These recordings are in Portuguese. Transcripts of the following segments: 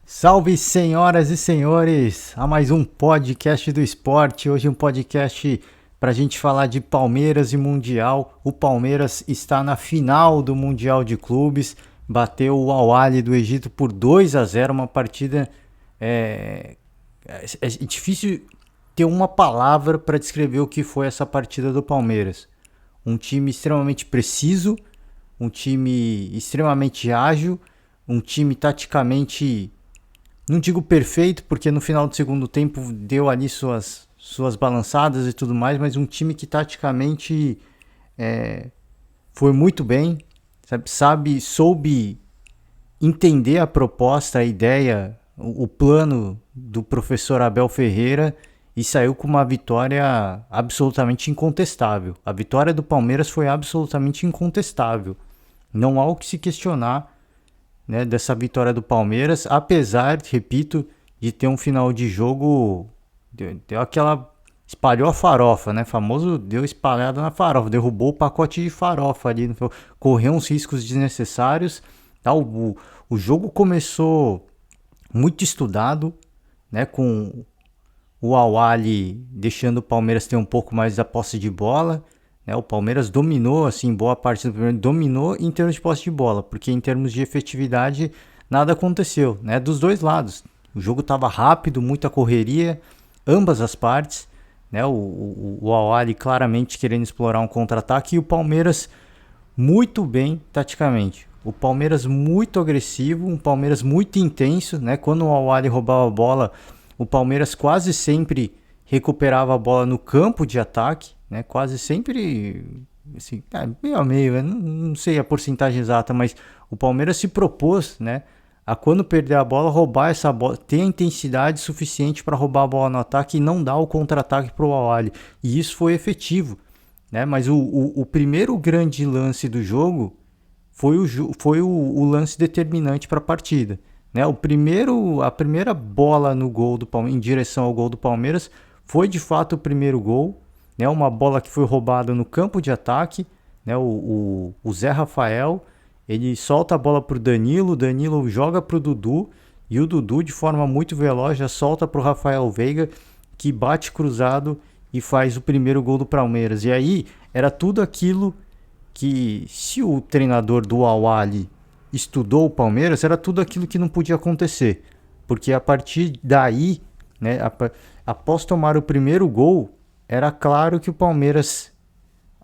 Salve, senhoras e senhores, a mais um podcast do esporte. Hoje um podcast para a gente falar de Palmeiras e Mundial. O Palmeiras está na final do Mundial de Clubes, bateu o Al-Ahly do Egito por 2-0, uma partida é difícil ter uma palavra para descrever o que foi essa partida do Palmeiras. Um time extremamente preciso, um time extremamente ágil, um time taticamente, não digo perfeito, porque no final do segundo tempo deu ali suas balançadas e tudo mais, mas um time que taticamente foi muito bem, soube entender a proposta, a ideia, o plano do professor Abel Ferreira e saiu com uma vitória absolutamente incontestável. A vitória do Palmeiras foi absolutamente incontestável. Não há o que se questionar, né, dessa vitória do Palmeiras, apesar, repito, de ter um final de jogo, deu aquela, espalhou a farofa, né, famoso deu espalhada na farofa, derrubou o pacote de farofa ali, correu uns riscos desnecessários, tá? O jogo começou muito estudado, né, com o Al-Ahly deixando o Palmeiras ter um pouco mais da posse de bola, né? O Palmeiras dominou, assim, boa parte do primeiro, dominou em termos de posse de bola, porque em termos de efetividade nada aconteceu, né? Dos dois lados. O jogo estava rápido, muita correria, ambas as partes, né? O Al-Ahly claramente querendo explorar um contra-ataque e o Palmeiras muito bem taticamente. O Palmeiras muito agressivo, um Palmeiras muito intenso, né? Quando o Al-Ahly roubava a bola, o Palmeiras quase sempre recuperava a bola no campo de ataque, né? Quase sempre, assim, meio a meio, né? Não sei a porcentagem exata, mas o Palmeiras se propôs, né, a quando perder a bola, roubar essa bola, ter a intensidade suficiente para roubar a bola no ataque e não dar o contra-ataque para o Al-Ahly. E isso foi efetivo, né? Mas o primeiro grande lance do jogo foi o lance determinante para a partida. Né? A primeira bola no gol do Palmeiras, em direção ao gol do Palmeiras, foi de fato o primeiro gol, né? Uma bola que foi roubada no campo de ataque, né? O Zé Rafael, ele solta a bola para o Danilo joga para o Dudu, e o Dudu, de forma muito veloz, já solta para o Rafael Veiga, que bate cruzado e faz o primeiro gol do Palmeiras. E aí era tudo aquilo que, se o treinador do Al-Ahly estudou o Palmeiras, era tudo aquilo que não podia acontecer. Porque a partir daí, né, após tomar o primeiro gol, era claro que o Palmeiras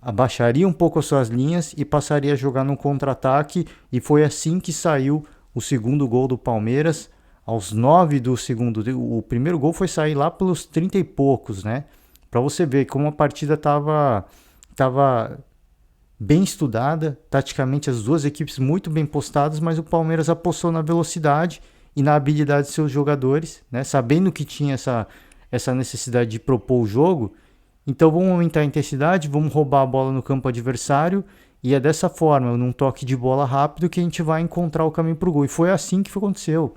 abaixaria um pouco as suas linhas e passaria a jogar num contra-ataque, e foi assim que saiu o segundo gol do Palmeiras, aos 9 do segundo. O primeiro gol foi sair lá pelos 30 e poucos, né? Para você ver como a partida tava bem estudada, taticamente as duas equipes muito bem postadas, mas o Palmeiras apostou na velocidade e na habilidade de seus jogadores, né? Sabendo que tinha essa necessidade de propor o jogo, então vamos aumentar a intensidade, vamos roubar a bola no campo adversário, e é dessa forma, num toque de bola rápido, que a gente vai encontrar o caminho para o gol. E foi assim que aconteceu.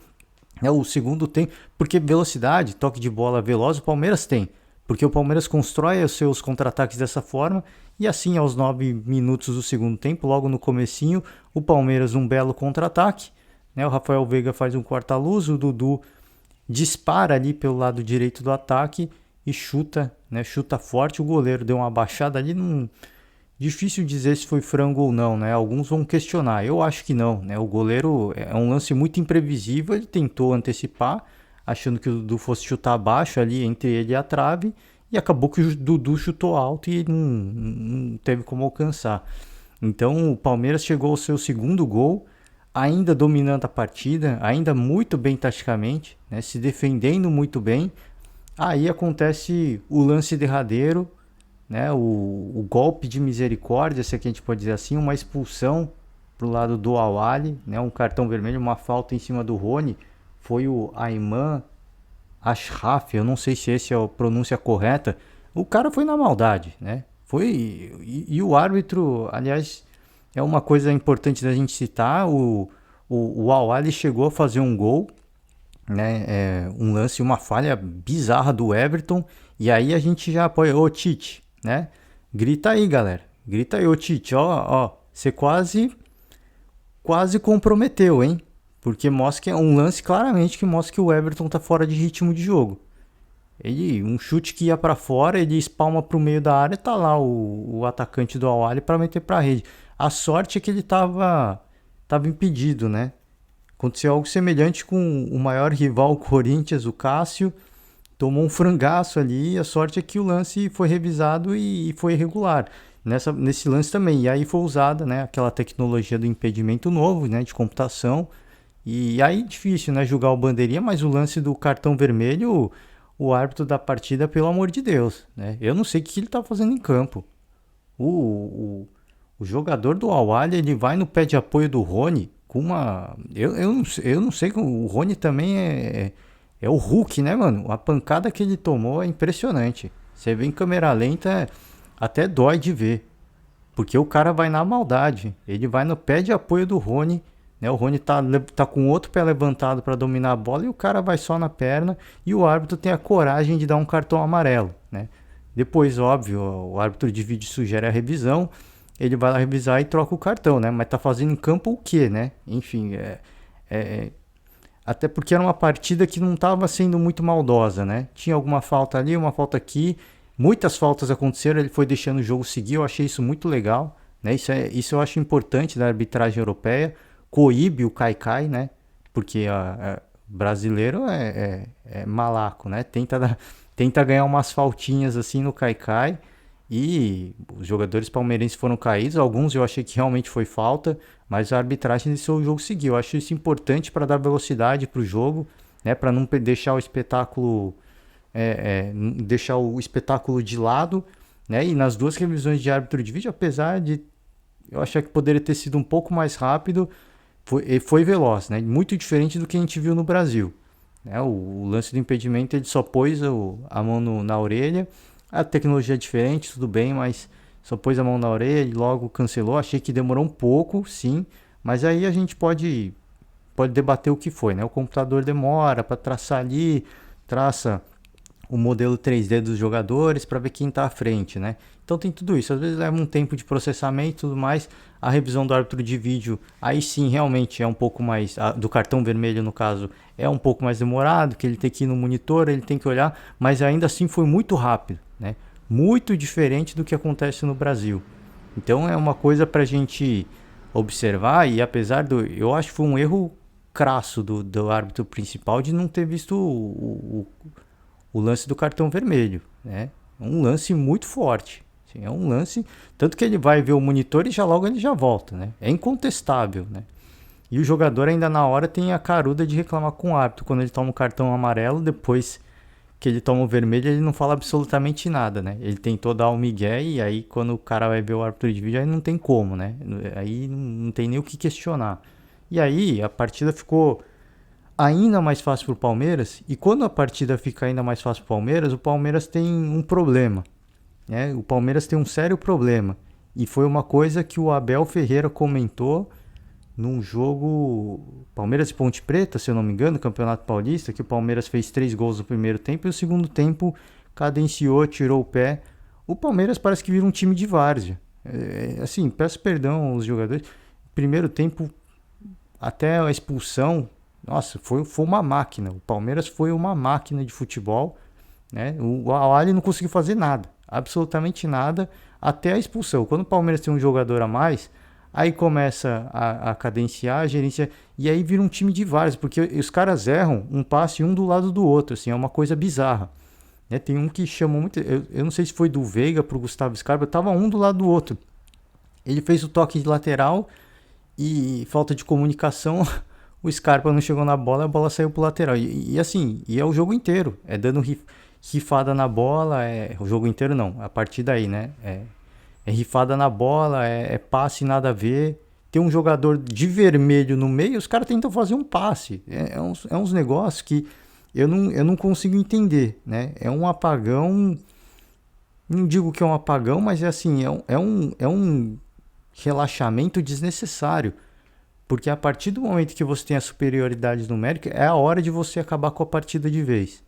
O segundo tempo, porque velocidade, toque de bola veloz, o Palmeiras tem. Porque o Palmeiras constrói os seus contra-ataques dessa forma, e assim aos 9 minutos do segundo tempo, logo no comecinho, o Palmeiras um belo contra-ataque, né? O Rafael Veiga faz um corta-luz, o Dudu dispara ali pelo lado direito do ataque e chuta, né? Chuta forte, o goleiro deu uma baixada ali, difícil dizer se foi frango ou não, né? Alguns vão questionar, eu acho que não, né? O goleiro é um lance muito imprevisível, ele tentou antecipar, achando que o Dudu fosse chutar abaixo ali entre ele e a trave, e acabou que o Dudu chutou alto e não teve como alcançar. Então o Palmeiras chegou ao seu segundo gol, ainda dominando a partida, ainda muito bem taticamente, né? Se defendendo muito bem. Aí acontece o lance derradeiro, né? O golpe de misericórdia, se é que a gente pode dizer assim, uma expulsão pro lado do Al-Ahly, né? Um cartão vermelho, uma falta em cima do Rony. Foi o Ayman Ashraf, eu não sei se essa é a pronúncia correta. O cara foi na maldade, né? Foi, e o árbitro, aliás, é uma coisa importante da gente citar, o Al-Ahly chegou a fazer um gol, né? Um lance, uma falha bizarra do Everton, e aí a gente já apoia, ô Tite, né? Grita aí, galera. Grita aí, ô Tite, ó, você quase comprometeu, hein? Porque mostra que é um lance claramente que mostra que o Everton tá fora de ritmo de jogo. Um chute que ia para fora, ele espalma pro meio da área, tá lá o atacante do Al-Ahly para meter pra rede. A sorte é que ele tava impedido, né? Aconteceu algo semelhante com o maior rival, o Corinthians, o Cássio, tomou um frangaço ali, a sorte é que o lance foi revisado e foi irregular. Nesse lance também, e aí foi usada, né, aquela tecnologia do impedimento novo, né, de computação, e aí difícil, né, julgar o bandeirinha, mas o lance do cartão vermelho, o árbitro da partida, pelo amor de Deus, né, eu não sei o que ele tá fazendo em campo. O, o, o jogador do Al-Ahly, ele vai no pé de apoio do Rony com uma... eu não sei, o Rony também é o Hulk, né, mano? A pancada que ele tomou é impressionante. Você vê em câmera lenta, até dói de ver. Porque o cara vai na maldade. Ele vai no pé de apoio do Rony, né? O Rony tá com outro pé levantado para dominar a bola e o cara vai só na perna e o árbitro tem a coragem de dar um cartão amarelo, né? Depois, óbvio, o árbitro de vídeo sugere a revisão, ele vai lá revisar e troca o cartão, né? Mas tá fazendo em campo o quê, né? Enfim, é até porque era uma partida que não estava sendo muito maldosa, né? Tinha alguma falta ali, uma falta aqui. Muitas faltas aconteceram, ele foi deixando o jogo seguir. Eu achei isso muito legal, né? Isso eu acho importante da arbitragem europeia. Coíbe o caicai, né? Porque brasileiro é malaco, né? Tenta ganhar umas faltinhas assim no caicai. E os jogadores palmeirenses foram caídos. Alguns eu achei que realmente foi falta, mas a arbitragem deixou o jogo seguir. Eu acho isso importante para dar velocidade para o jogo, né? Para não deixar o espetáculo deixar o espetáculo de lado, né? E nas duas revisões de árbitro de vídeo, apesar de eu achar que poderia ter sido um pouco mais rápido, foi veloz, né? Muito diferente do que a gente viu no Brasil, né? O lance do impedimento, ele só pôs a mão na orelha. A tecnologia é diferente, tudo bem, mas só pôs a mão na orelha e logo cancelou. Achei que demorou um pouco, sim, mas aí a gente pode debater o que foi, né? O computador demora para traçar ali, traça o modelo 3D dos jogadores para ver quem está à frente, né? Então tem tudo isso. Às vezes leva um tempo de processamento e tudo mais. A revisão do árbitro de vídeo, aí sim, realmente é um pouco mais... do cartão vermelho, no caso, é um pouco mais demorado, que ele tem que ir no monitor, ele tem que olhar, mas ainda assim foi muito rápido, né? Muito diferente do que acontece no Brasil. Então é uma coisa para a gente observar, e apesar do... Eu acho que foi um erro crasso do árbitro principal de não ter visto o lance do cartão vermelho, né? Um lance muito forte. Assim, é um lance... Tanto que ele vai ver o monitor e logo ele já volta, né? É incontestável, né? E o jogador ainda na hora tem a caruda de reclamar com o árbitro. Quando ele toma o cartão amarelo, depois que ele toma o vermelho, ele não fala absolutamente nada, né? Ele tentou dar o migué e aí quando o cara vai ver o árbitro de vídeo, aí não tem como, né? Aí não tem nem o que questionar. E aí a partida ficou ainda mais fácil para o Palmeiras. E quando a partida fica ainda mais fácil para o Palmeiras tem um problema, né? O Palmeiras tem um sério problema. E foi uma coisa que o Abel Ferreira comentou num jogo Palmeiras e Ponte Preta, se eu não me engano, Campeonato Paulista, que o Palmeiras fez 3 gols no primeiro tempo e o segundo tempo cadenciou, tirou o pé. O Palmeiras parece que vira um time de várzea. Assim, peço perdão aos jogadores. Primeiro tempo, até a expulsão, nossa, foi uma máquina. O Palmeiras foi uma máquina de futebol, né? O Al-Ahly não conseguiu fazer nada, absolutamente nada, até a expulsão. Quando o Palmeiras tem um jogador a mais, aí começa a cadenciar, a gerência, e aí vira um time de vários, porque os caras erram um passe um do lado do outro, assim, é uma coisa bizarra. Né? Tem um que chamou muito, eu não sei se foi do Veiga pro Gustavo Scarpa, tava um do lado do outro. Ele fez o toque de lateral e falta de comunicação, o Scarpa não chegou na bola, a bola saiu pro lateral. E assim, e é o jogo inteiro, é dando rifada na bola, o jogo inteiro não, a partir daí, né? É rifada na bola, é passe nada a ver. Tem um jogador de vermelho no meio, os caras tentam fazer um passe. É uns negócios que eu não consigo entender, né? É um apagão, não digo que é um apagão, mas é assim, é um relaxamento desnecessário. Porque a partir do momento que você tem a superioridade numérica, é a hora de você acabar com a partida de vez.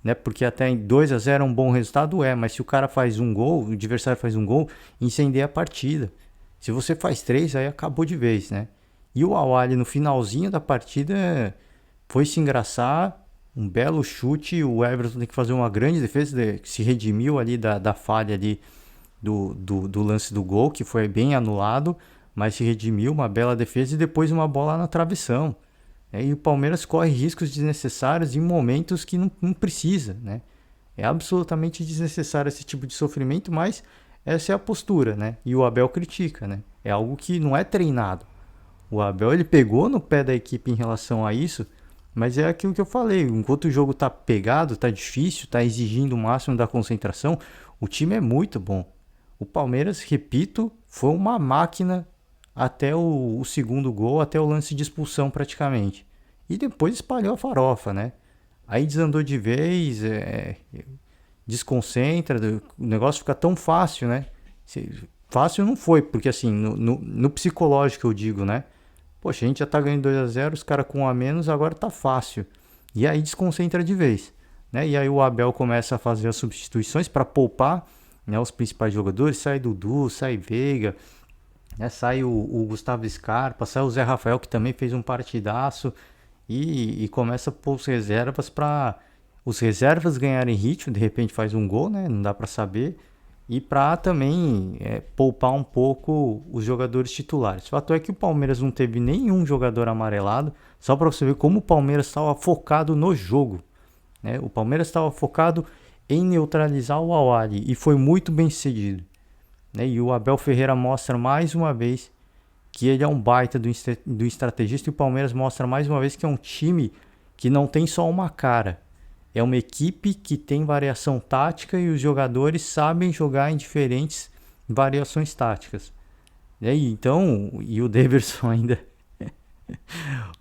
Né? Porque até em 2-0 é um bom resultado, mas se o cara faz um gol, o adversário faz um gol, incendeia a partida. Se você faz 3, aí acabou de vez, né? E o Awali no finalzinho da partida foi se engraçar, um belo chute, o Everton tem que fazer uma grande defesa, que se redimiu ali da falha ali do lance do gol, que foi bem anulado, mas se redimiu, uma bela defesa e depois uma bola na travessão. E o Palmeiras corre riscos desnecessários em momentos que não precisa, né? É absolutamente desnecessário esse tipo de sofrimento, mas essa é a postura, né? E o Abel critica, né? É algo que não é treinado. O Abel ele pegou no pé da equipe em relação a isso, mas é aquilo que eu falei. Enquanto o jogo tá pegado, tá difícil, tá exigindo o máximo da concentração, o time é muito bom. O Palmeiras, repito, foi uma máquina até o segundo gol, até o lance de expulsão praticamente. E depois espalhou a farofa, né? Aí desandou de vez, desconcentra, o negócio fica tão fácil, né? Fácil não foi, porque assim, no psicológico eu digo, né? Poxa, a gente já tá ganhando 2-0, os caras com um a menos, agora tá fácil. E aí desconcentra de vez, né? E aí o Abel começa a fazer as substituições para poupar, né, os principais jogadores. Sai Dudu, sai Veiga, né, sai o Gustavo Scarpa, sai o Zé Rafael, que também fez um partidaço. E começa a pôr os reservas ganharem ritmo, de repente faz um gol, né? Não dá para saber. E para também poupar um pouco os jogadores titulares. O fato é que o Palmeiras não teve nenhum jogador amarelado, só para você ver como o Palmeiras estava focado no jogo, né? O Palmeiras estava focado em neutralizar o Awali e foi muito bem sucedido, né? E o Abel Ferreira mostra mais uma vez que ele é um baita do estrategista, e o Palmeiras mostra mais uma vez que é um time que não tem só uma cara. É uma equipe que tem variação tática e os jogadores sabem jogar em diferentes variações táticas. E o Daverson ainda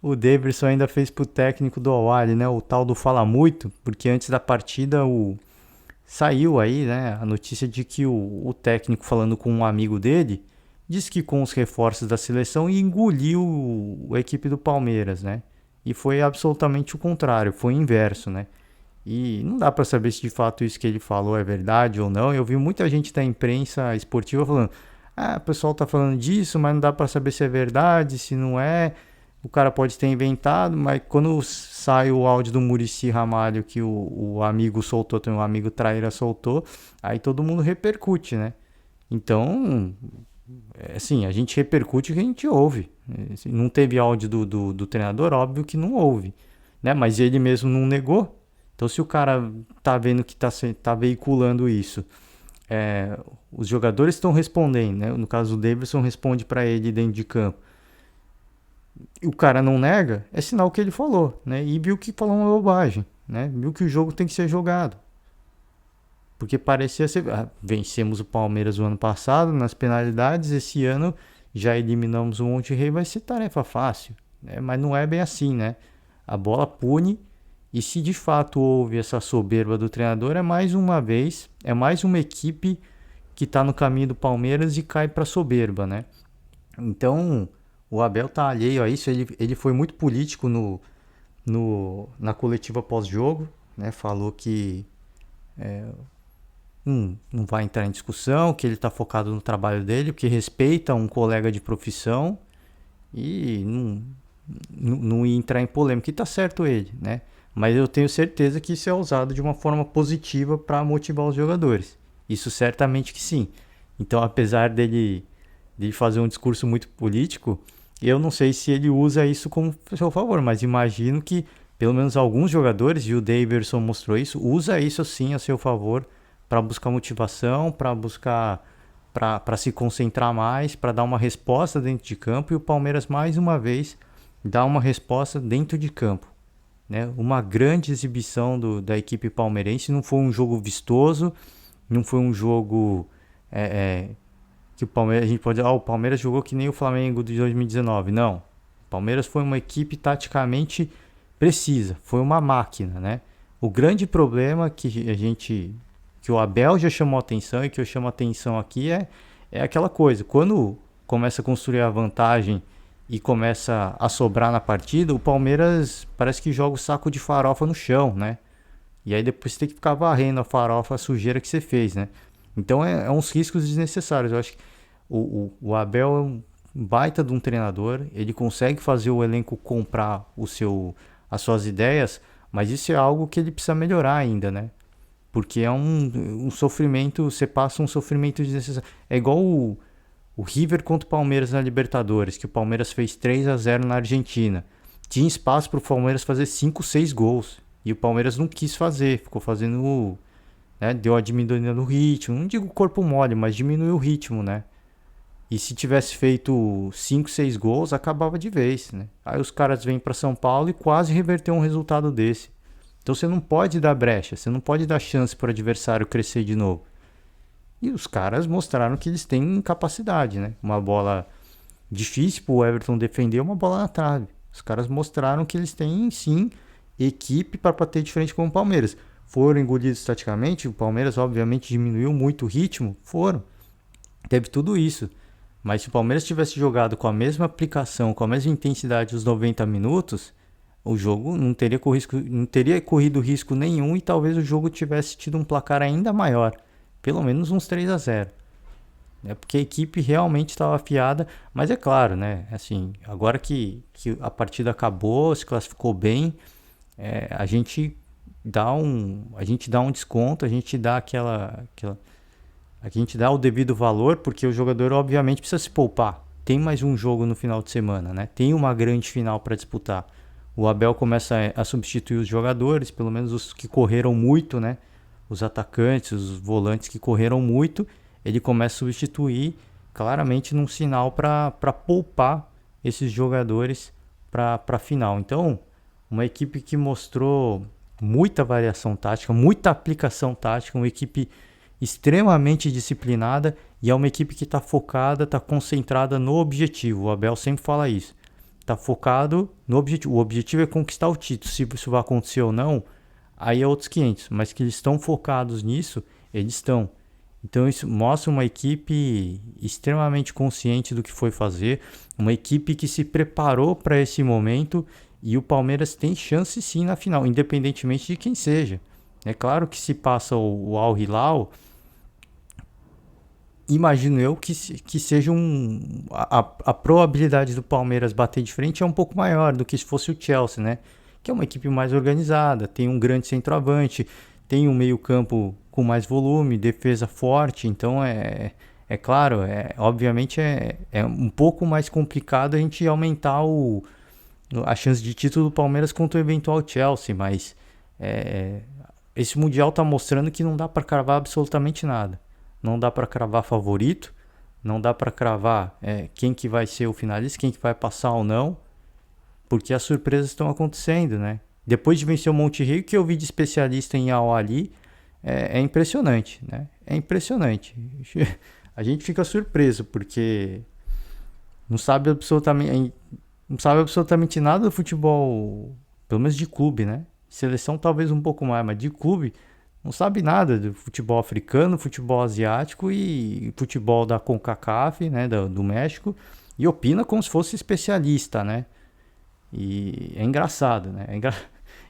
o Daverson ainda fez pro técnico do Awali, né, o tal do fala muito, porque antes da partida saiu aí, né, a notícia de que o técnico, falando com um amigo dele, disse que com os reforços da seleção engoliu a equipe do Palmeiras, né? E foi absolutamente o contrário, foi o inverso, né? E não dá para saber se de fato isso que ele falou é verdade ou não. Eu vi muita gente da imprensa esportiva falando: "Ah, o pessoal tá falando disso, mas não dá para saber se é verdade, se não é. O cara pode ter inventado", mas quando sai o áudio do Muricy Ramalho que o amigo soltou, tem um amigo traíra soltou, aí todo mundo repercute, né? Então, assim, a gente repercute o que a gente ouve. Não teve áudio do treinador, óbvio que não houve, né? Mas ele mesmo não negou. Então, se o cara tá vendo que tá veiculando isso, os jogadores estão respondendo, né? No caso, o Davidson responde para ele dentro de campo. E o cara não nega, é sinal que ele falou, né? E viu que falou uma bobagem, né? Viu que o jogo tem que ser jogado. Porque parecia ser. Vencemos o Palmeiras o ano passado nas penalidades, esse ano já eliminamos o Monte Rei, vai ser tarefa fácil, né? Mas não é bem assim, né? A bola pune, e se de fato houve essa soberba do treinador, é mais uma vez, é mais uma equipe que está no caminho do Palmeiras e cai para soberba, né? Então, o Abel tá alheio a isso, ele foi muito político na coletiva pós-jogo, né? Falou que não vai entrar em discussão, que ele está focado no trabalho dele, que respeita um colega de profissão e não ia entrar em polêmica. E tá certo ele, né? Mas eu tenho certeza que isso é usado de uma forma positiva para motivar os jogadores. Isso certamente que sim. Então, apesar dele fazer um discurso muito político, eu não sei se ele usa isso como a seu favor, mas imagino que pelo menos alguns jogadores, e o Daverson mostrou isso, usa isso sim a seu favor para buscar motivação, para buscar para se concentrar mais, para dar uma resposta dentro de campo, e o Palmeiras mais uma vez dá uma resposta dentro de campo, né? Uma grande exibição da equipe palmeirense. Não foi um jogo vistoso, não foi um jogo que o Palmeiras, a gente pode dizer, o Palmeiras jogou que nem o Flamengo de 2019. Não, o Palmeiras foi uma equipe taticamente precisa, foi uma máquina, né? O grande problema que o Abel já chamou atenção e que eu chamo atenção aqui é aquela coisa, quando começa a construir a vantagem e começa a sobrar na partida, o Palmeiras parece que joga o saco de farofa no chão, né? E aí depois você tem que ficar varrendo a farofa, a sujeira que você fez, né? Então é uns riscos desnecessários. Eu acho que o Abel baita de um treinador, ele consegue fazer o elenco comprar as suas ideias, mas isso é algo que ele precisa melhorar ainda, né? Porque é um sofrimento, você passa um sofrimento desnecessário. É igual o River contra o Palmeiras na Libertadores, que o Palmeiras fez 3-0 na Argentina. Tinha espaço para o Palmeiras fazer 5, 6 gols. E o Palmeiras não quis fazer, ficou fazendo, né, deu a diminuída no ritmo. Não digo corpo mole, mas diminuiu o ritmo, né? E se tivesse feito 5, 6 gols, acabava de vez, né? Aí os caras vêm para São Paulo e quase reverteu um resultado desse. Então você não pode dar brecha, você não pode dar chance para o adversário crescer de novo. E os caras mostraram que eles têm capacidade, né? Uma bola difícil para o Everton defender, uma bola na trave. Os caras mostraram que eles têm, sim, equipe para bater de frente com o Palmeiras. Foram engolidos taticamente, o Palmeiras obviamente diminuiu muito o ritmo, teve tudo isso. Mas se o Palmeiras tivesse jogado com a mesma aplicação, com a mesma intensidade os 90 minutos, o jogo não teria corrido risco nenhum e talvez o jogo tivesse tido um placar ainda maior. Pelo menos uns 3-0. Né? Porque a equipe realmente estava afiada, mas é claro, né? Assim, agora que a partida acabou, se classificou bem, a gente dá um desconto, a gente dá a gente dá o devido valor, porque o jogador obviamente precisa se poupar. Tem mais um jogo no final de semana, né? Tem uma grande final para disputar. O Abel começa a substituir os jogadores, pelo menos os que correram muito, né? Os atacantes, os volantes que correram muito, ele começa a substituir claramente num sinal para poupar esses jogadores para a final. Então, uma equipe que mostrou muita variação tática, muita aplicação tática, uma equipe extremamente disciplinada e é uma equipe que está focada, está concentrada no objetivo. O Abel sempre fala isso. Está focado no objetivo. O objetivo é conquistar o título. Se isso vai acontecer ou não, aí é outros 500. Mas que eles estão focados nisso, eles estão. Então isso mostra uma equipe extremamente consciente do que foi fazer, uma equipe que se preparou para esse momento e o Palmeiras tem chance sim na final, independentemente de quem seja. É claro que se passa o Al Hilal, imagino eu que seja a probabilidade do Palmeiras bater de frente é um pouco maior do que se fosse o Chelsea, né? Que é uma equipe mais organizada, tem um grande centroavante, tem um meio-campo com mais volume, defesa forte, então é claro, obviamente é um pouco mais complicado a gente aumentar a chance de título do Palmeiras contra o eventual Chelsea, mas esse Mundial está mostrando que não dá para cravar absolutamente nada. Não dá para cravar favorito, não dá para cravar quem que vai ser o finalista, quem que vai passar ou não, porque as surpresas estão acontecendo, né? Depois de vencer o Monterrey, o que eu vi de especialista em Al-Ahly é impressionante, né? É impressionante. A gente fica surpreso, porque não sabe absolutamente nada do futebol, pelo menos de clube, né? Seleção talvez um pouco mais, mas de clube não sabe nada do futebol africano, futebol asiático e futebol da CONCACAF, né, do México, e opina como se fosse especialista, né? E é engraçado, né?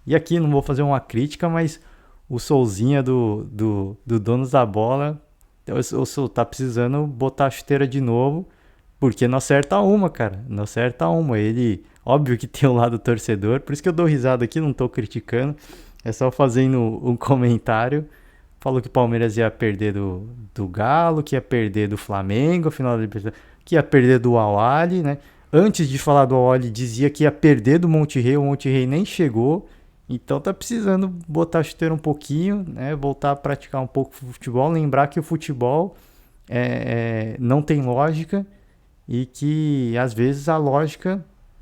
E aqui não vou fazer uma crítica, mas o Souzinha do Donos da Bola, tá precisando botar a chuteira de novo, porque não acerta uma, cara. Não acerta uma. Ele, óbvio que tem o lado torcedor, por isso que eu dou risada aqui, não tô criticando. É só fazendo um comentário. Falou que o Palmeiras ia perder do Galo, que ia perder do Flamengo, final da Libertadores, que ia perder do Al-Ahly, né? Antes de falar do Al-Ahly, dizia que ia perder do Monterrey, o Monterrey nem chegou. Então tá precisando botar a chuteira um pouquinho, né? Voltar a praticar um pouco o futebol. Lembrar que o futebol não tem lógica e que às vezes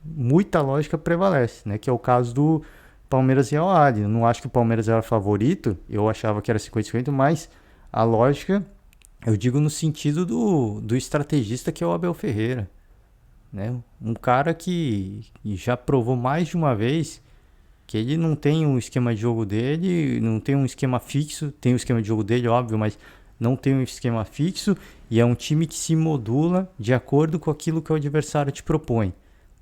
muita lógica prevalece, né? Que é o caso do Palmeiras e Al-Ahly. Eu não acho que o Palmeiras era favorito, eu achava que era 50-50, mas a lógica, eu digo no sentido do estrategista que é o Abel Ferreira, né? Um cara que já provou mais de uma vez que ele não tem um esquema de jogo dele, não tem um esquema fixo, tem o esquema de jogo dele, óbvio, mas não tem um esquema fixo e é um time que se modula de acordo com aquilo que o adversário te propõe,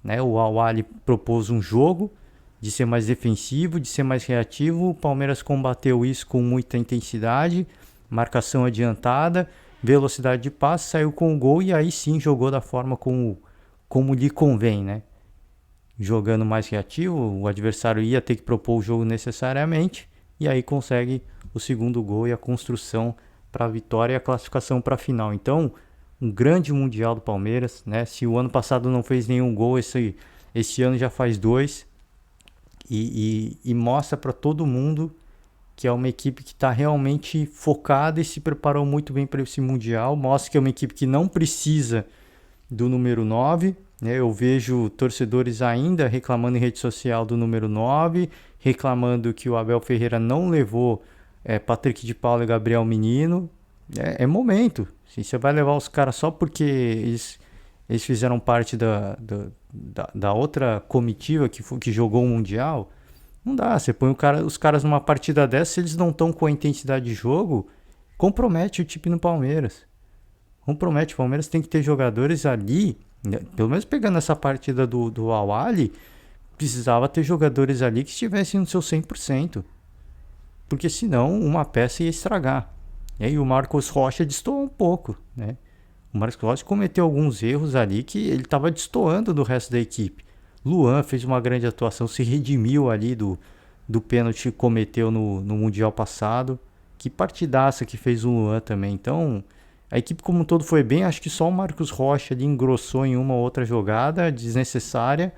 né? O Al-Ahly propôs um jogo de ser mais defensivo, de ser mais reativo. O Palmeiras combateu isso com muita intensidade, marcação adiantada, velocidade de passe, saiu com o gol e aí sim jogou da forma como como lhe convém, né? Jogando mais reativo, o adversário ia ter que propor o jogo necessariamente, e aí consegue o segundo gol e a construção para a vitória e a classificação para a final. Então, um grande Mundial do Palmeiras, né? Se o ano passado não fez nenhum gol, esse ano já faz dois, e mostra para todo mundo que é uma equipe que está realmente focada e se preparou muito bem para esse Mundial. Mostra que é uma equipe que não precisa do número 9, né? Eu vejo torcedores ainda reclamando em rede social do número 9, reclamando que o Abel Ferreira não levou Patrick de Paula e Gabriel Menino. É momento. Se você vai levar os caras só porque eles fizeram parte da outra comitiva que jogou o Mundial, não dá. Você põe os caras numa partida dessa, se eles não estão com a intensidade de jogo, compromete o time no Palmeiras. Compromete. O Palmeiras tem que ter jogadores ali, né? Pelo menos pegando essa partida do Al-Ahly, precisava ter jogadores ali que estivessem no seu 100%. Porque senão uma peça ia estragar. E aí o Marcos Rocha destoou um pouco, né? O Marcos Rocha cometeu alguns erros ali que ele estava destoando do resto da equipe. Luan fez uma grande atuação, se redimiu ali do pênalti que cometeu no Mundial passado. Que partidaça que fez o Luan também. Então, a equipe como um todo foi bem. Acho que só o Marcos Rocha ali engrossou em uma ou outra jogada desnecessária.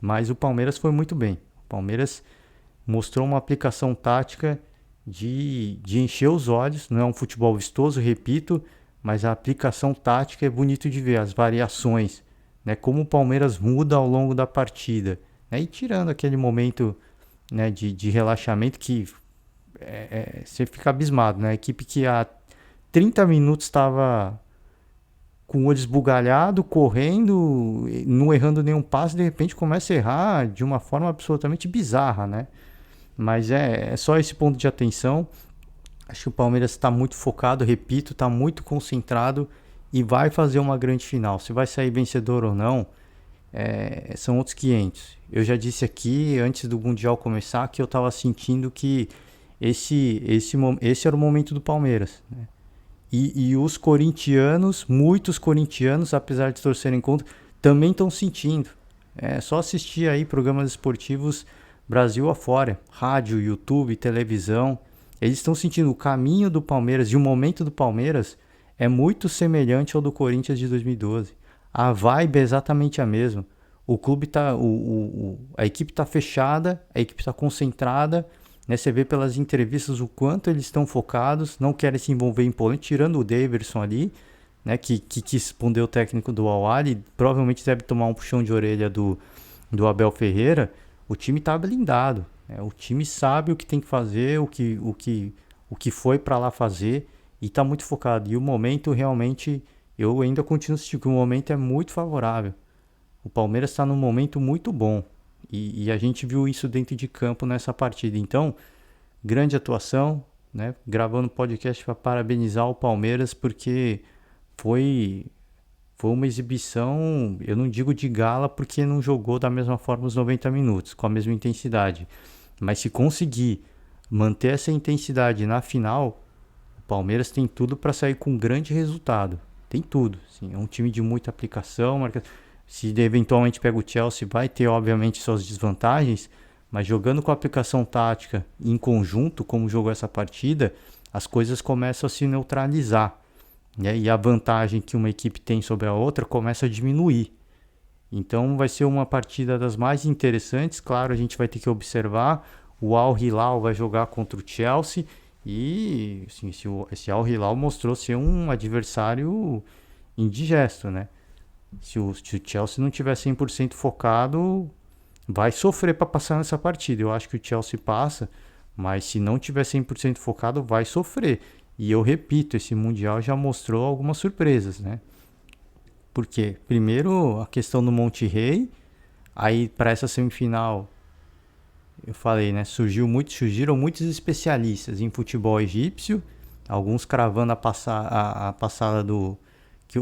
Mas o Palmeiras foi muito bem. O Palmeiras mostrou uma aplicação tática de encher os olhos. Não é um futebol vistoso, repito, mas a aplicação tática é bonito de ver, as variações, né? Como o Palmeiras muda ao longo da partida, né? E tirando aquele momento, né, de relaxamento que você fica abismado, né? A equipe que há 30 minutos estava com o olho esbugalhado, correndo, não errando nenhum passe, de repente começa a errar de uma forma absolutamente bizarra, né? Mas é só esse ponto de atenção. Acho que o Palmeiras está muito focado, repito, está muito concentrado e vai fazer uma grande final. Se vai sair vencedor ou não, são outros 500. Eu já disse aqui, antes do Mundial começar, que eu estava sentindo que esse era o momento do Palmeiras, né? E os corintianos, muitos corintianos, apesar de torcerem contra, também estão sentindo. É só assistir aí programas esportivos Brasil afora, rádio, YouTube, televisão. Eles estão sentindo o caminho do Palmeiras e o momento do Palmeiras é muito semelhante ao do Corinthians de 2012. A vibe é exatamente a mesma. O clube tá, a equipe está fechada, a equipe está concentrada, né? Você vê pelas entrevistas o quanto eles estão focados, não querem se envolver em polêmica, tirando o Daverson ali, né? Que quis responder o técnico do Al-Ahly, provavelmente deve tomar um puxão de orelha do Abel Ferreira. O time está blindado, né? O time sabe o que tem que fazer, o que foi para lá fazer e está muito focado. E o momento realmente, eu ainda continuo assistindo, que o momento é muito favorável. O Palmeiras está num momento muito bom e a gente viu isso dentro de campo nessa partida. Então, grande atuação, né? Gravando podcast para parabenizar o Palmeiras porque foi uma exibição, eu não digo de gala porque não jogou da mesma forma os 90 minutos, com a mesma intensidade. Mas se conseguir manter essa intensidade na final, o Palmeiras tem tudo para sair com um grande resultado. Tem tudo. Sim, é um time de muita aplicação. Se eventualmente pega o Chelsea, vai ter obviamente suas desvantagens, mas jogando com a aplicação tática em conjunto, como jogou essa partida, as coisas começam a se neutralizar, né? E a vantagem que uma equipe tem sobre a outra começa a diminuir. Então vai ser uma partida das mais interessantes. Claro, a gente vai ter que observar. O Al Hilal vai jogar contra o Chelsea e assim, esse Al Hilal mostrou ser um adversário indigesto, né? Se o Chelsea não tiver 100% focado, vai sofrer para passar nessa partida. Eu acho que o Chelsea passa, mas se não tiver 100% focado, vai sofrer. E eu repito, esse Mundial já mostrou algumas surpresas, né? Porque, primeiro, a questão do Monterrey, aí para essa semifinal, eu falei, né? Surgiram muitos especialistas em futebol egípcio, alguns cravando a passada do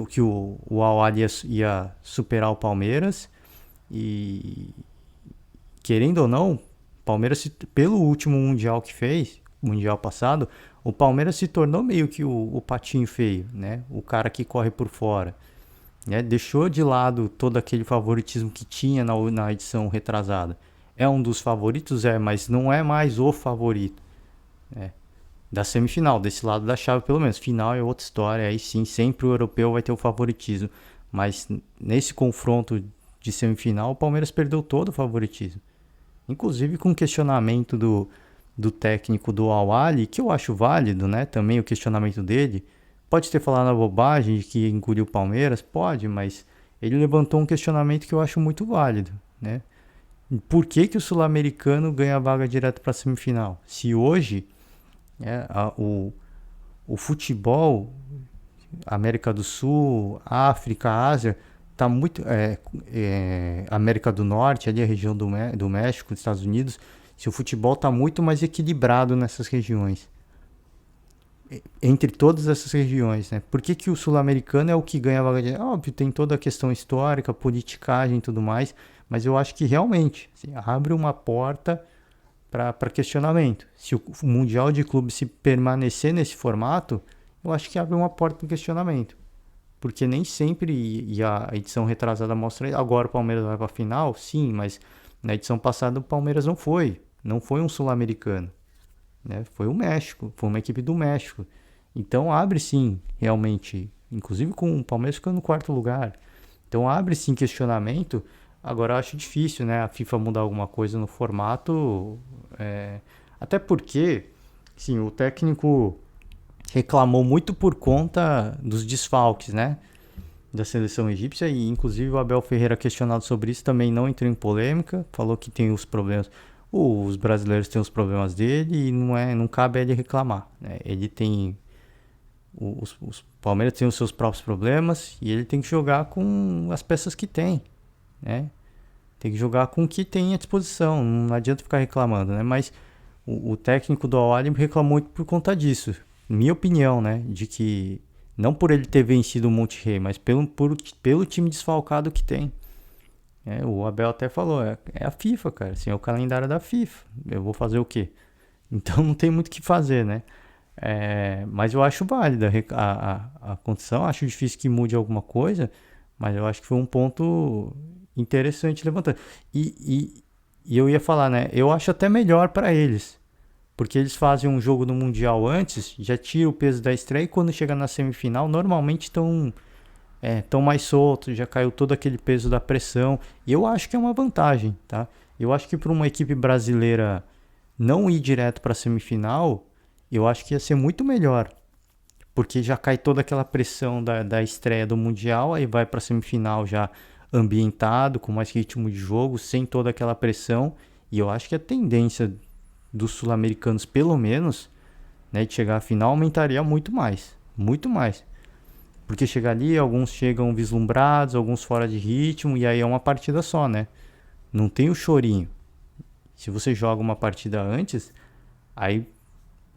que o Al-Ahly ia superar o Palmeiras. E querendo ou não, Palmeiras, pelo último Mundial que fez, Mundial passado, o Palmeiras se tornou meio que o patinho feio, né? O cara que corre por fora. né? Deixou de lado todo aquele favoritismo que tinha na edição retrasada. É um dos favoritos, mas não é mais o favorito, né? Da semifinal, desse lado da chave pelo menos. Final é outra história, aí sim, sempre o europeu vai ter o favoritismo. Mas nesse confronto de semifinal, o Palmeiras perdeu todo o favoritismo. Inclusive com o questionamento do técnico do Al-Ahly, que eu acho válido, né? Também o questionamento dele. Pode ter falado na bobagem de que engoliu o Palmeiras? Pode, mas ele levantou um questionamento que eu acho muito válido, né? Por que, que o sul-americano ganha a vaga direto para a semifinal? Se hoje o futebol, América do Sul, África, Ásia, tá muito. América do Norte, ali a região do México, dos Estados Unidos, se o futebol está muito mais equilibrado nessas regiões. Entre todas essas regiões, né? Por que, que o sul-americano é o que ganha a vaga de... Óbvio, tem toda a questão histórica, politicagem e tudo mais, mas eu acho que realmente assim, abre uma porta para questionamento. Se o Mundial de Clubes se permanecer nesse formato, eu acho que abre uma porta para questionamento. Porque nem sempre, e a edição retrasada mostra, agora o Palmeiras vai para a final, sim, mas na edição passada o Palmeiras não foi um sul-americano, né? Foi o México, foi uma equipe do México. Então abre sim, realmente, inclusive com o Palmeiras ficando no quarto lugar. Então abre sim questionamento. Agora eu acho difícil, né, a FIFA mudar alguma coisa no formato, até porque, sim, o técnico reclamou muito por conta dos desfalques, né, da seleção egípcia, e inclusive o Abel Ferreira, questionado sobre isso, também não entrou em polêmica, falou que tem os problemas, os brasileiros têm os problemas dele e não cabe a ele reclamar, né? Ele tem os Palmeiras têm os seus próprios problemas e ele tem que jogar com as peças que tem, né? Tem que jogar com o que tem à disposição, não adianta ficar reclamando, né? Mas o técnico do Al-Ahly reclamou muito por conta disso, minha opinião, né? De que não por ele ter vencido o Monterrey, mas pelo time desfalcado que tem. O Abel até falou, é a FIFA, cara, assim, é o calendário da FIFA. Eu vou fazer o quê? Então não tem muito o que fazer, né? Mas eu acho válida a condição, acho difícil que mude alguma coisa, mas eu acho que foi um ponto interessante levantando. E eu ia falar, né? Eu acho até melhor para eles, porque eles fazem um jogo no Mundial antes, já tira o peso da estreia e quando chega na semifinal, normalmente estão mais soltos, já caiu todo aquele peso da pressão. E eu acho que é uma vantagem, tá? Eu acho que para uma equipe brasileira não ir direto para a semifinal, eu acho que ia ser muito melhor. Porque já cai toda aquela pressão da estreia do Mundial, aí vai para a semifinal já ambientado, com mais ritmo de jogo, sem toda aquela pressão. E eu acho que a tendência dos sul-americanos, pelo menos, né, de chegar à final, aumentaria muito mais. Muito mais. Porque chegar ali, alguns chegam vislumbrados, alguns fora de ritmo, e aí é uma partida só, né? Não tem o chorinho. Se você joga uma partida antes, aí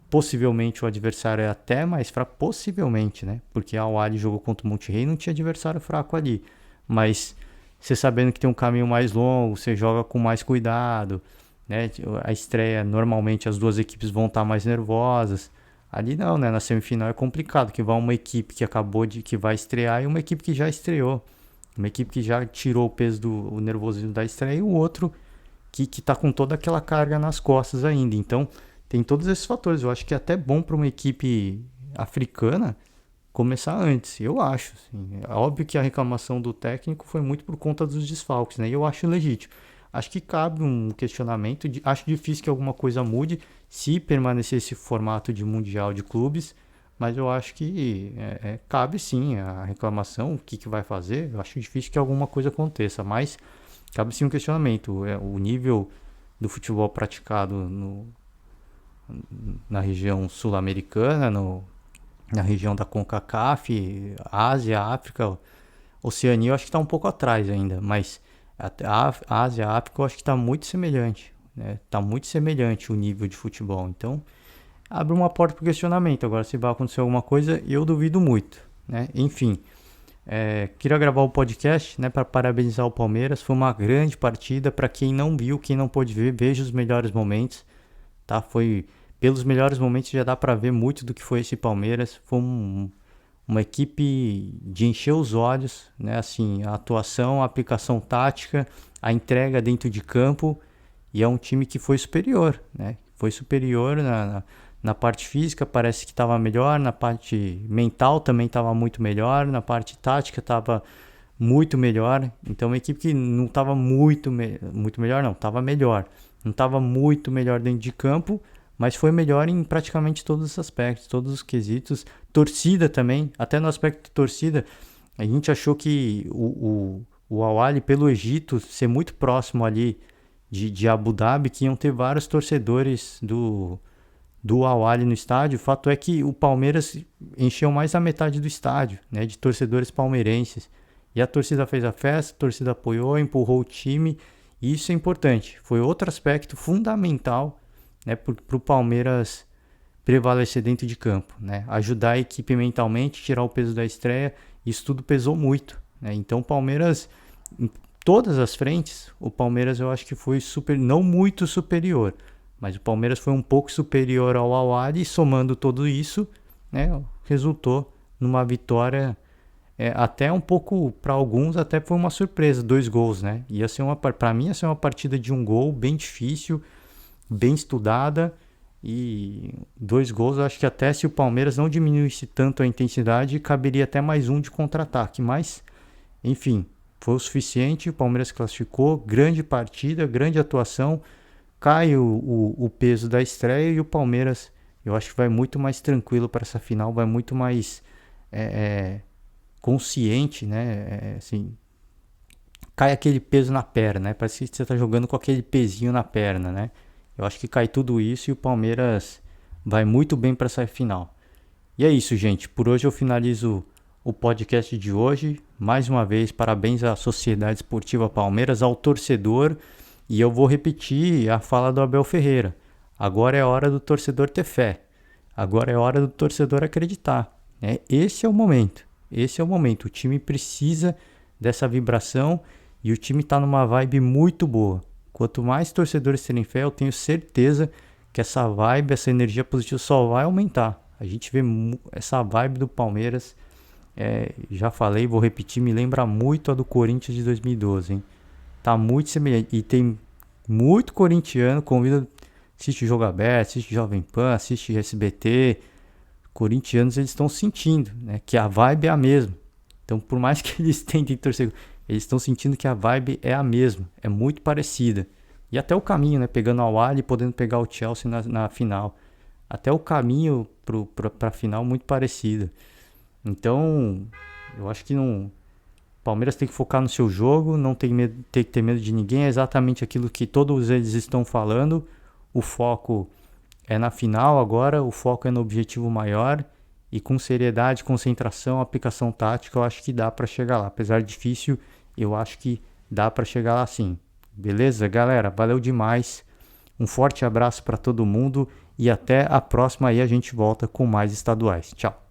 possivelmente o adversário é até mais fraco, possivelmente, né? Porque a Al-Ahly jogou contra o Monterrey e não tinha adversário fraco ali. Mas você sabendo que tem um caminho mais longo, você joga com mais cuidado, né? A estreia, normalmente as duas equipes vão estar mais nervosas. Ali não, né? Na semifinal é complicado, que vai uma equipe que vai estrear e uma equipe que já estreou. Uma equipe que já tirou o peso do nervosismo da estreia e o outro que tá com toda aquela carga nas costas ainda. Então, tem todos esses fatores. Eu acho que é até bom para uma equipe africana começar antes, eu acho. Assim. É óbvio que a reclamação do técnico foi muito por conta dos desfalques, né? E eu acho legítimo. Acho que cabe um questionamento. Acho difícil que alguma coisa mude se permanecer esse formato de mundial de clubes, mas eu acho que cabe sim a reclamação. O que vai fazer? Eu acho difícil que alguma coisa aconteça, mas cabe sim um questionamento. O nível do futebol praticado na região sul-americana, na região da CONCACAF, Ásia, África, Oceania, eu acho que está um pouco atrás ainda, mas a Ásia, a África, eu acho que está muito semelhante, né? Está muito semelhante o nível de futebol. Então, abre uma porta para o questionamento. Agora, se vai acontecer alguma coisa, eu duvido muito, né? Enfim, queria gravar o podcast, né, para parabenizar o Palmeiras. Foi uma grande partida. Para quem não viu, quem não pôde ver, veja os melhores momentos. Tá? Pelos melhores momentos já dá para ver muito do que foi esse Palmeiras. Foi uma equipe de encher os olhos, né? Assim, a atuação, a aplicação tática, a entrega dentro de campo, e é um time que foi superior, né? Foi superior na parte física, parece que estava melhor, na parte mental também estava muito melhor, na parte tática estava muito melhor. Então, uma equipe que não estava muito melhor, não, estava melhor. Não estava muito melhor dentro de campo, mas foi melhor em praticamente todos os aspectos, todos os quesitos. Torcida também, até no aspecto de torcida, a gente achou que o Al-Ahly, pelo Egito, ser muito próximo ali de Abu Dhabi, que iam ter vários torcedores do Al-Ahly no estádio. O fato é que o Palmeiras encheu mais a metade do estádio, né, de torcedores palmeirenses. E a torcida fez a festa, a torcida apoiou, empurrou o time, e isso é importante. Foi outro aspecto fundamental, né, para o Palmeiras prevalecer dentro de campo, né? Ajudar a equipe mentalmente, tirar o peso da estreia, isso tudo pesou muito, né? Então o Palmeiras, em todas as frentes, o Palmeiras eu acho que foi não muito superior, mas o Palmeiras foi um pouco superior ao Al-Ahly, e somando tudo isso, né, resultou numa vitória, até um pouco, para alguns, até foi uma surpresa, 2 gols, né? Para mim ia ser uma partida de um gol bem difícil, bem estudada, e 2 gols, eu acho que até se o Palmeiras não diminuísse tanto a intensidade, caberia até mais um de contra-ataque, mas enfim, foi o suficiente, o Palmeiras classificou, grande partida, grande atuação, cai o peso da estreia, e o Palmeiras, eu acho que vai muito mais tranquilo para essa final, vai muito mais consciente, né? Assim, cai aquele peso na perna, né? Parece que você está jogando com aquele pezinho na perna, né? Eu acho que cai tudo isso e o Palmeiras vai muito bem para essa final. E é isso, gente. Por hoje eu finalizo o podcast de hoje. Mais uma vez, parabéns à Sociedade Esportiva Palmeiras, ao torcedor. E eu vou repetir a fala do Abel Ferreira. Agora é hora do torcedor ter fé. Agora é hora do torcedor acreditar, né? Esse é o momento. Esse é o momento. O time precisa dessa vibração e o time está numa vibe muito boa. Quanto mais torcedores terem fé, eu tenho certeza que essa vibe, essa energia positiva só vai aumentar. A gente vê essa vibe do Palmeiras, já falei, vou repetir, me lembra muito a do Corinthians de 2012, hein? Tá muito semelhante. E tem muito corintiano, convido, assiste Jogo Aberto, assiste Jovem Pan, assiste SBT. Corintianos, eles estão sentindo, né, que a vibe é a mesma. Então, por mais que eles tentem torcer, eles estão sentindo que a vibe é a mesma, é muito parecida. E até o caminho, né, pegando ao Al-Ahly e podendo pegar o Chelsea na final. Até o caminho para a final muito parecida. Então, eu acho que não. O Palmeiras tem que focar no seu jogo, não tem que ter medo de ninguém. É exatamente aquilo que todos eles estão falando. O foco é na final agora, o foco é no objetivo maior. E com seriedade, concentração, aplicação tática, eu acho que dá para chegar lá. Apesar de difícil, eu acho que dá para chegar lá sim. Beleza, galera? Valeu demais. Um forte abraço para todo mundo e até a próxima aí a gente volta com mais estaduais. Tchau.